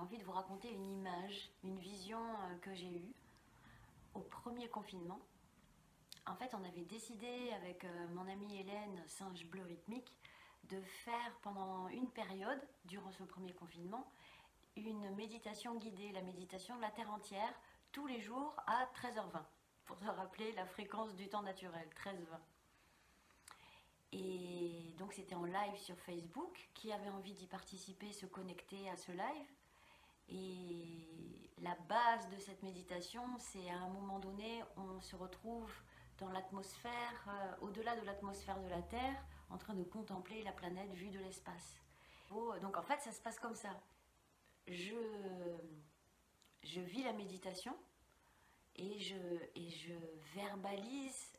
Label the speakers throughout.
Speaker 1: envie de vous raconter une image, une vision que j'ai eue au premier confinement. En fait, on avait décidé avec mon amie Hélène, singe bleu rythmique, de faire pendant une période, durant ce premier confinement, une méditation guidée, la méditation de la Terre entière, tous les jours à 13h20, pour se rappeler la fréquence du temps naturel, 13h20. Et donc c'était en live sur Facebook. Qui avait envie d'y participer, se connecter à ce live. Et la base de cette méditation, c'est à un moment donné, on se retrouve dans l'atmosphère, au-delà de l'atmosphère de la Terre, en train de contempler la planète vue de l'espace. Donc en fait, ça se passe comme ça. Je vis la méditation et je verbalise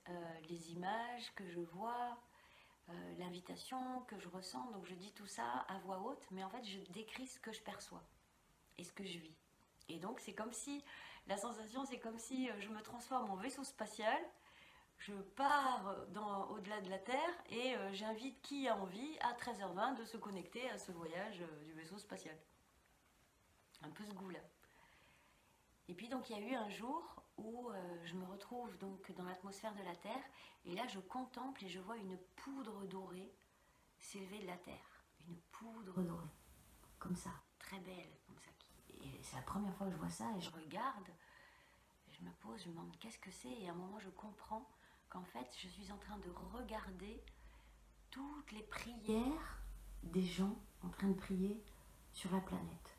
Speaker 1: les images que je vois, l'invitation que je ressens. Donc je dis tout ça à voix haute, mais en fait, je décris ce que je perçois et ce que je vis. Et donc c'est comme si, la sensation c'est comme si je me transforme en vaisseau spatial, je pars au-delà de la Terre et j'invite qui a envie à 13h20 de se connecter à ce voyage du vaisseau spatial. Un peu ce goût-là. Et puis donc il y a eu un jour où je me retrouve donc dans l'atmosphère de la Terre et là je contemple et je vois une poudre dorée s'élever de la Terre. Une poudre dorée, comme ça, très belle, comme ça. Et c'est la première fois que je vois ça et je regarde, je me pose, je me demande qu'est-ce que c'est et à un moment je comprends qu'en fait je suis en train de regarder toutes les prières des gens en train de prier sur la planète.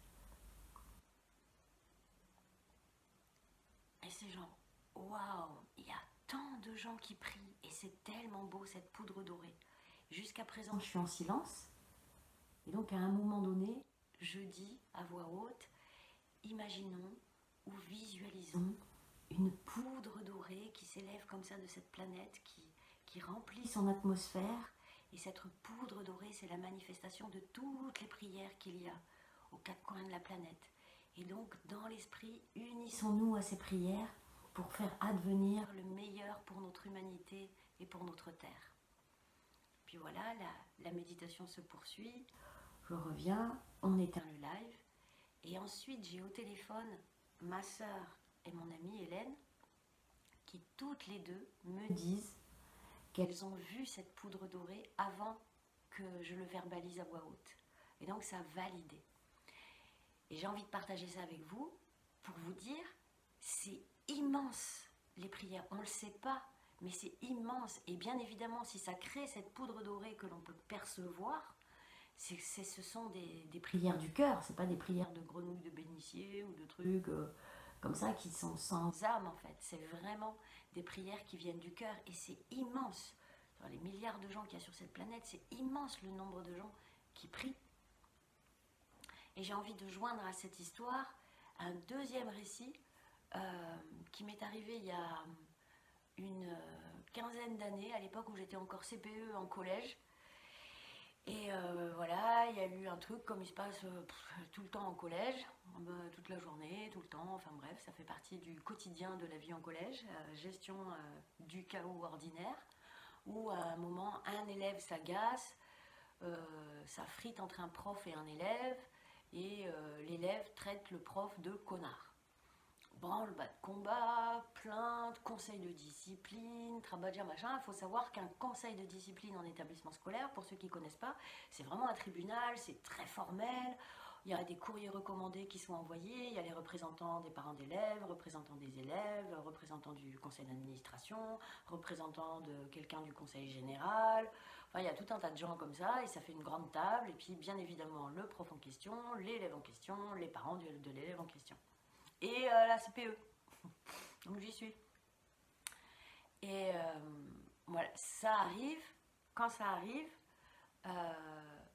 Speaker 1: Et c'est genre, waouh, il y a tant de gens qui prient et c'est tellement beau cette poudre dorée. Jusqu'à présent je suis en silence et donc à un moment donné je dis à voix haute, imaginons ou visualisons une poudre dorée qui s'élève comme ça de cette planète, qui remplit son atmosphère. Et cette poudre dorée, c'est la manifestation de toutes les prières qu'il y a aux quatre coins de la planète. Et donc, dans l'esprit, unissons-nous à ces prières pour faire advenir le meilleur pour notre humanité et pour notre Terre. Puis voilà, la méditation se poursuit. Je reviens, on éteint le live. Et ensuite, j'ai au téléphone ma sœur et mon amie Hélène, qui toutes les deux me disent qu'elles ont vu cette poudre dorée avant que je le verbalise à voix haute. Et donc ça a validé. Et j'ai envie de partager ça avec vous pour vous dire, c'est immense les prières. On ne le sait pas, mais c'est immense. Et bien évidemment, si ça crée cette poudre dorée que l'on peut percevoir, ce sont des prières du cœur. C'est pas des prières de grenouilles de bénitier ou de trucs comme ça qui sont sans âme en fait. C'est vraiment des prières qui viennent du cœur et c'est immense. Dans les milliards de gens qu'il y a sur cette planète, c'est immense le nombre de gens qui prient. Et j'ai envie de joindre à cette histoire un deuxième récit qui m'est arrivé il y a une quinzaine d'années, à l'époque où j'étais encore CPE en collège. Et voilà, il y a eu un truc comme il se passe tout le temps en collège, toute la journée, tout le temps, enfin bref, ça fait partie du quotidien de la vie en collège, gestion du chaos ordinaire, où à un moment, un élève s'agace, ça frite entre un prof et un élève, et l'élève traite le prof de connard. Branle-bas de combat, plainte, conseil de discipline, trabadia, machin. Il faut savoir qu'un conseil de discipline en établissement scolaire, pour ceux qui ne connaissent pas, c'est vraiment un tribunal, c'est très formel. Il y a des courriers recommandés qui sont envoyés, il y a les représentants des parents d'élèves, représentants des élèves, représentants du conseil d'administration, représentants de quelqu'un du conseil général. Enfin, il y a tout un tas de gens comme ça et ça fait une grande table. Et puis, bien évidemment, le prof en question, l'élève en question, les parents de l'élève en question. Et la CPE. Donc j'y suis. Et voilà, ça arrive. Quand ça arrive,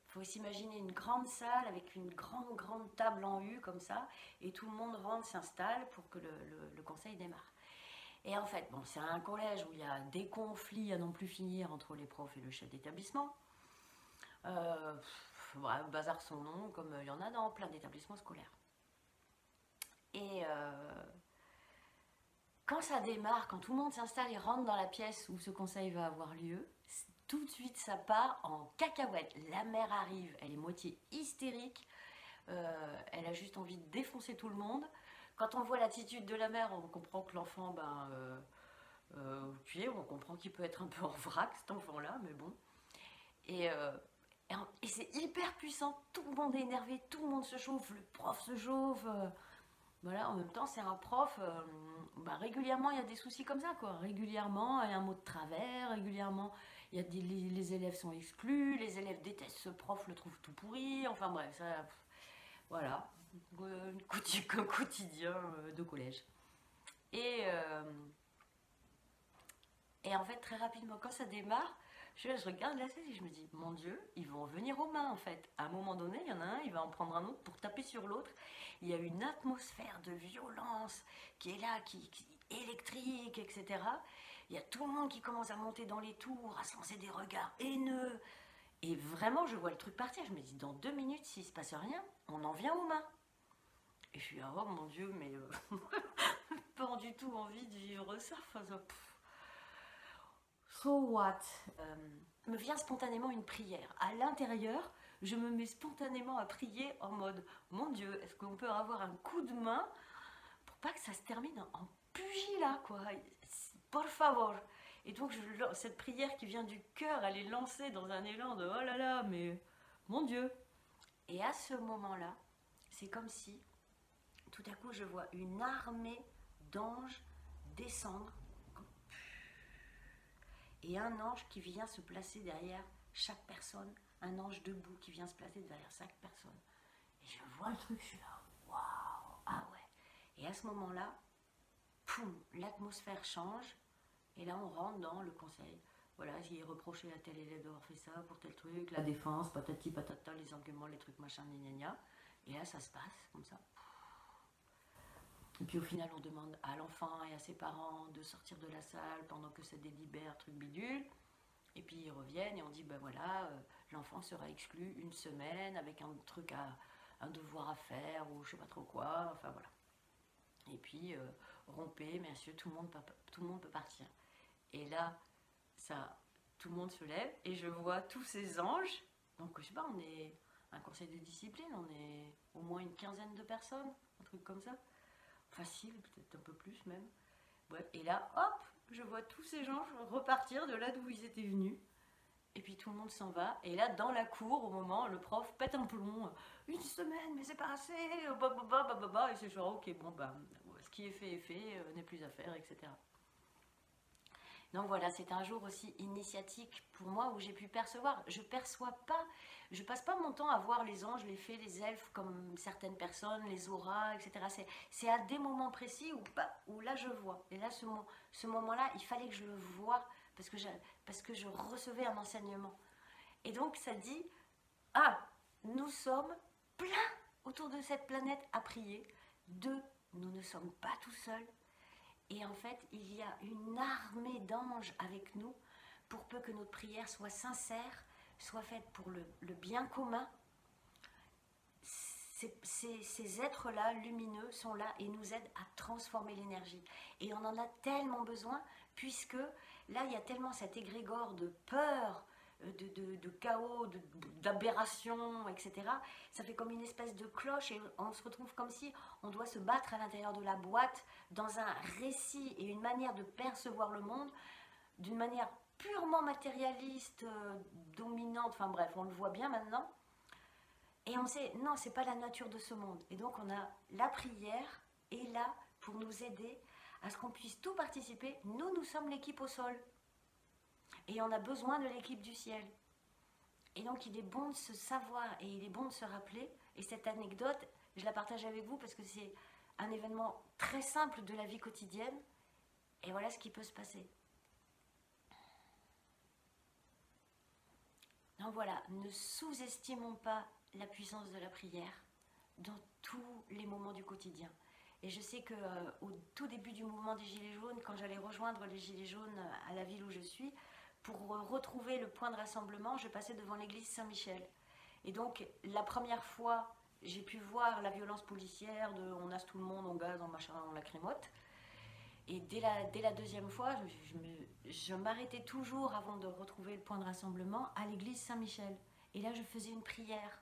Speaker 1: faut s'imaginer une grande salle avec une grande table en U comme ça, et tout le monde rentre, s'installe pour que le conseil démarre. Et en fait, bon, c'est un collège où il y a des conflits à non plus finir entre les profs et le chef d'établissement. Voilà, bazar son nom, comme il y en a dans plein d'établissements scolaires. Et quand ça démarre, quand tout le monde s'installe et rentre dans la pièce où ce conseil va avoir lieu, tout de suite ça part en cacahuète. La mère arrive, elle est moitié hystérique. Elle a juste envie de défoncer tout le monde. Quand on voit l'attitude de la mère, on comprend que l'enfant, puis on comprend qu'il peut être un peu en vrac, cet enfant-là, mais bon. Et, et c'est hyper puissant, tout le monde est énervé, tout le monde se chauffe, le prof se chauffe. Voilà, en même temps, c'est un prof, régulièrement, il y a des soucis comme ça, quoi. Régulièrement, il y a un mot de travers, régulièrement, il y a les élèves sont exclus, les élèves détestent ce prof, le trouvent tout pourri, enfin bref, ça, voilà, un quotidien de collège. Et, euh, et en fait, très rapidement, quand ça démarre, je regarde la scène et je me dis, mon Dieu, ils vont en venir aux mains en fait. À un moment donné, il y en a un, il va en prendre un autre pour taper sur l'autre. Il y a une atmosphère de violence qui est là, qui électrique, etc. Il y a tout le monde qui commence à monter dans les tours, à se lancer des regards haineux. Et vraiment, je vois le truc partir. Je me dis, dans 2 minutes, s'il se passe rien, on en vient aux mains. Et je suis là, oh mon Dieu, mais pas du tout envie de vivre ça. Enfin, ça, so what? Me vient spontanément une prière. À l'intérieur, je me mets spontanément à prier en mode, mon Dieu, est-ce qu'on peut avoir un coup de main pour pas que ça se termine en pugilat, quoi. Por favor. Et donc, cette prière qui vient du cœur, elle est lancée dans un élan de, oh là là, mais mon Dieu. Et à ce moment-là, c'est comme si, tout à coup, je vois une armée d'anges descendre et un ange qui vient se placer derrière chaque personne, un ange debout qui vient se placer derrière chaque personne. Et je vois le truc, je suis là, waouh, ah ouais. Et à ce moment-là, poum, l'atmosphère change, et là on rentre dans le conseil. Voilà, il est reproché à tel élève d'avoir fait ça pour tel truc, la défense, patati patata, les arguments, les trucs machin, gna gna gna. Et là ça se passe comme ça. Et puis au final, on demande à l'enfant et à ses parents de sortir de la salle pendant que ça délibère, truc bidule. Et puis ils reviennent et on dit, ben voilà, l'enfant sera exclu une semaine avec un truc un devoir à faire ou je sais pas trop quoi, enfin voilà. Et puis rompez, messieurs, tout le monde peut partir. Et là, ça, tout le monde se lève et je vois tous ces anges. Donc je sais pas, on est un conseil de discipline, on est au moins une quinzaine de personnes, un truc comme ça. Facile, peut-être un peu plus même. Ouais. Et là, hop, je vois tous ces gens repartir de là d'où ils étaient venus. Et puis tout le monde s'en va. Et là, dans la cour, au moment, le prof pète un plomb. Une semaine, mais c'est pas assez. Et c'est genre, ok, bon, ce qui est fait, n'est plus à faire, etc. Donc voilà, c'est un jour aussi initiatique pour moi où j'ai pu percevoir. Je perçois pas, je passe pas mon temps à voir les anges, les fées, les elfes comme certaines personnes, les auras, etc. C'est à des moments précis où là je vois. Et là, ce moment-là, il fallait que je le voie parce que je recevais un enseignement. Et donc ça dit, ah, nous sommes pleins autour de cette planète à prier. Deux, nous ne sommes pas tout seuls. Et en fait, il y a une armée d'anges avec nous pour peu que notre prière soit sincère, soit faite pour le bien commun. Ces êtres-là, lumineux, sont là et nous aident à transformer l'énergie. Et on en a tellement besoin, puisque là, il y a tellement cet égrégore de peur, de chaos, d'aberration, etc. Ça fait comme une espèce de cloche et on se retrouve comme si on doit se battre à l'intérieur de la boîte dans un récit et une manière de percevoir le monde d'une manière purement matérialiste, dominante, enfin bref, on le voit bien maintenant. Et on sait, non, c'est pas la nature de ce monde. Et donc on a la prière est là pour nous aider à ce qu'on puisse tout participer. Nous sommes l'équipe au sol. Et on a besoin de l'équipe du ciel. Et donc il est bon de se savoir et il est bon de se rappeler. Et cette anecdote, je la partage avec vous parce que c'est un événement très simple de la vie quotidienne. Et voilà ce qui peut se passer. Donc voilà, ne sous-estimons pas la puissance de la prière dans tous les moments du quotidien. Et je sais qu'au tout début du mouvement des Gilets jaunes, quand j'allais rejoindre les Gilets jaunes à la ville où je suis, pour retrouver le point de rassemblement, je passais devant l'église Saint-Michel. Et donc, la première fois, j'ai pu voir la violence policière, on nasse tout le monde, on gaz, on machin, on lacrymote. Et dès la deuxième fois, je m'arrêtais toujours avant de retrouver le point de rassemblement à l'église Saint-Michel. Et là, je faisais une prière.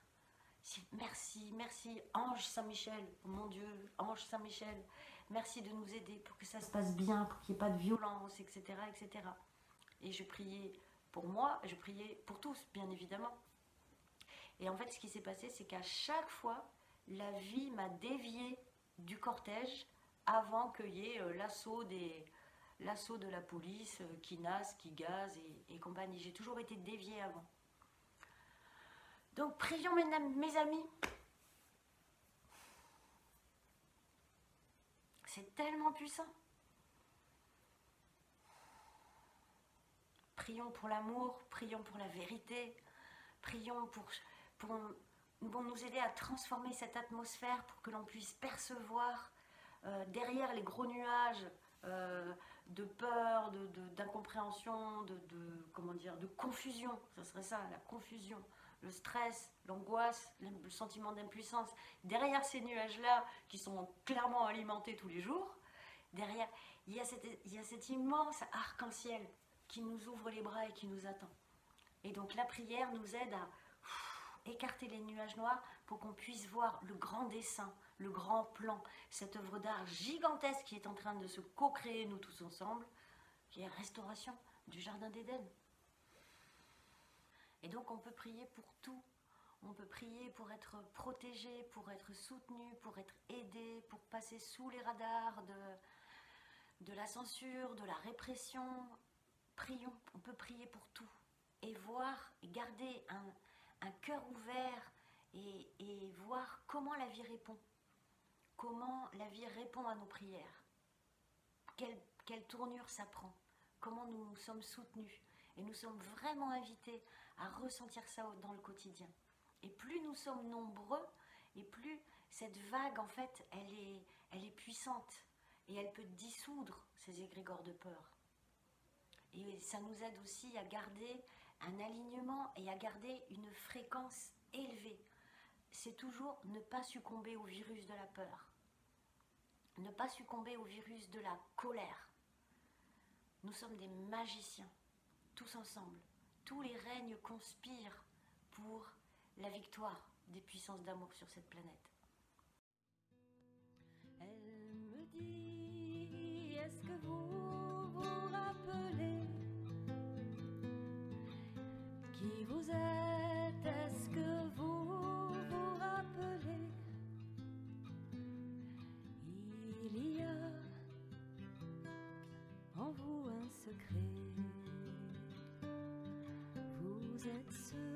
Speaker 1: Merci, merci, ange Saint-Michel, mon Dieu, ange Saint-Michel, merci de nous aider pour que ça se passe bien, pour qu'il n'y ait pas de violence, etc., etc. Et je priais pour moi, je priais pour tous, bien évidemment. Et en fait, ce qui s'est passé, c'est qu'à chaque fois, la vie m'a dévié du cortège avant qu'il y ait l'assaut de la police qui nasse, qui gaze et compagnie. J'ai toujours été déviée avant. Donc, prions mes amis. C'est tellement puissant. Prions pour l'amour, prions pour la vérité, prions pour nous aider à transformer cette atmosphère pour que l'on puisse percevoir derrière les gros nuages de peur, d'incompréhension, de confusion. Ça serait ça, la confusion, le stress, l'angoisse, le sentiment d'impuissance. Derrière ces nuages-là, qui sont clairement alimentés tous les jours, derrière, il y a cet immense arc-en-ciel qui nous ouvre les bras et qui nous attend. Et donc la prière nous aide à écarter les nuages noirs pour qu'on puisse voir le grand dessein, le grand plan, cette œuvre d'art gigantesque qui est en train de se co-créer nous tous ensemble, qui est la restauration du Jardin d'Éden. Et donc on peut prier pour tout. On peut prier pour être protégé, pour être soutenu, pour être aidé, pour passer sous les radars de la censure, de la répression. Prions, on peut prier pour tout. Et voir, et garder un cœur ouvert et voir comment la vie répond. Comment la vie répond à nos prières. Quelle tournure ça prend. Comment nous sommes soutenus. Et nous sommes vraiment invités à ressentir ça dans le quotidien. Et plus nous sommes nombreux, et plus cette vague, en fait, elle est puissante. Et elle peut dissoudre ces égrégores de peur. Et ça nous aide aussi à garder un alignement et à garder une fréquence élevée. C'est toujours ne pas succomber au virus de la peur. Ne pas succomber au virus de la colère. Nous sommes des magiciens, tous ensemble. Tous les règnes conspirent pour la victoire des puissances d'amour sur cette planète.
Speaker 2: Elle me dit, est-ce que vous vous rappelez qui vous êtes? Est-ce que vous vous rappelez? Il y a en vous un secret. Vous êtes seul.